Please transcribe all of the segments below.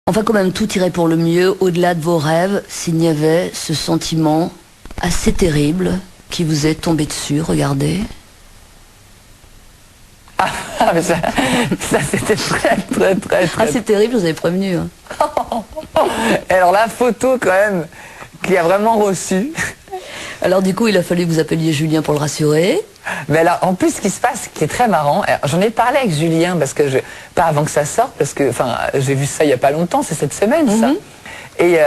Enfin, quand même, tout irait pour le mieux, au-delà de vos rêves, s'il n'y avait ce sentiment assez terrible qui vous est tombé dessus, regardez. Ah, mais ça c'était très... Assez terrible, vous avez prévenu. Hein. Et alors la photo quand même, qu'il a vraiment reçue. Alors du coup, il a fallu que vous appeliez Julien pour le rassurer. Mais alors, en plus, ce qui se passe, ce qui est très marrant, j'en ai parlé avec Julien, parce que pas avant que ça sorte, parce que, enfin, j'ai vu ça il y a pas longtemps, c'est cette semaine, ça. Et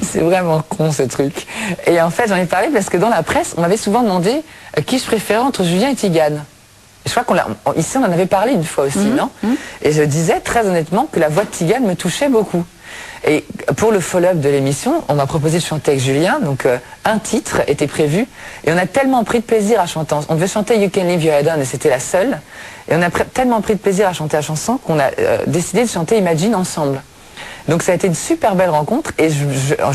c'est vraiment con, ce truc. Et en fait, j'en ai parlé parce que dans la presse, on m'avait souvent demandé qui je préférais entre Julien et Tigane. Je crois ici, on en avait parlé une fois aussi, non? Et je disais très honnêtement que la voix de Tigane me touchait beaucoup. Et pour le follow-up de l'émission, on m'a proposé de chanter avec Julien, donc un titre était prévu, et on a tellement pris de plaisir à chanter. On devait chanter You Can Leave Your Head On, et c'était la seule, et on a tellement pris de plaisir à chanter la chanson qu'on a décidé de chanter Imagine ensemble. Donc ça a été une super belle rencontre, et je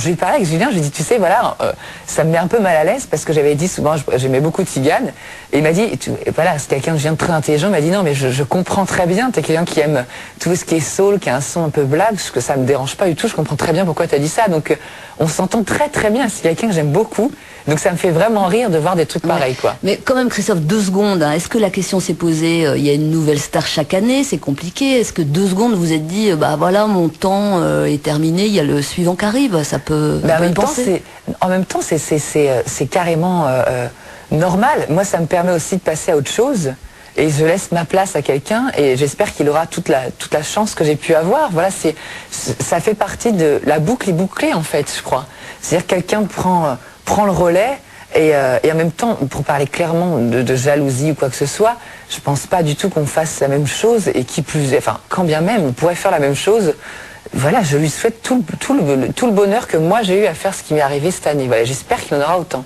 lui parlais avec Julien, je lui ai dit, tu sais, voilà, ça me met un peu mal à l'aise, parce que j'avais dit souvent, j'aimais beaucoup Tigane, et il m'a dit, voilà, c'est quelqu'un de très intelligent, il m'a dit, non, mais je comprends très bien, t'es quelqu'un qui aime tout ce qui est soul, qui a un son un peu blague, parce que ça me dérange pas du tout, je comprends très bien pourquoi t'as dit ça, donc on s'entend très très bien, c'est quelqu'un que j'aime beaucoup, donc ça me fait vraiment rire de voir des trucs pareils, quoi. Mais quand même, Christophe, 2 secondes, hein, est-ce que la question s'est posée, il y a une nouvelle star chaque année, c'est compliqué, est-ce que 2 secondes vous êtes dit, bah voilà, mon temps est terminé, il y a le suivant qui arrive, ça peut, en même temps, c'est carrément normal. Moi, ça me permet aussi de passer à autre chose. Et je laisse ma place à quelqu'un et j'espère qu'il aura toute la chance que j'ai pu avoir. Voilà, ça fait partie de la boucle est bouclée, en fait, je crois. C'est-à-dire que quelqu'un prend le relais et en même temps, pour parler clairement de jalousie ou quoi que ce soit, je pense pas du tout qu'on fasse la même chose et qui plus est, enfin, quand bien même, on pourrait faire la même chose. Voilà, je lui souhaite tout le bonheur que moi j'ai eu à faire ce qui m'est arrivé cette année. Voilà, j'espère qu'il en aura autant.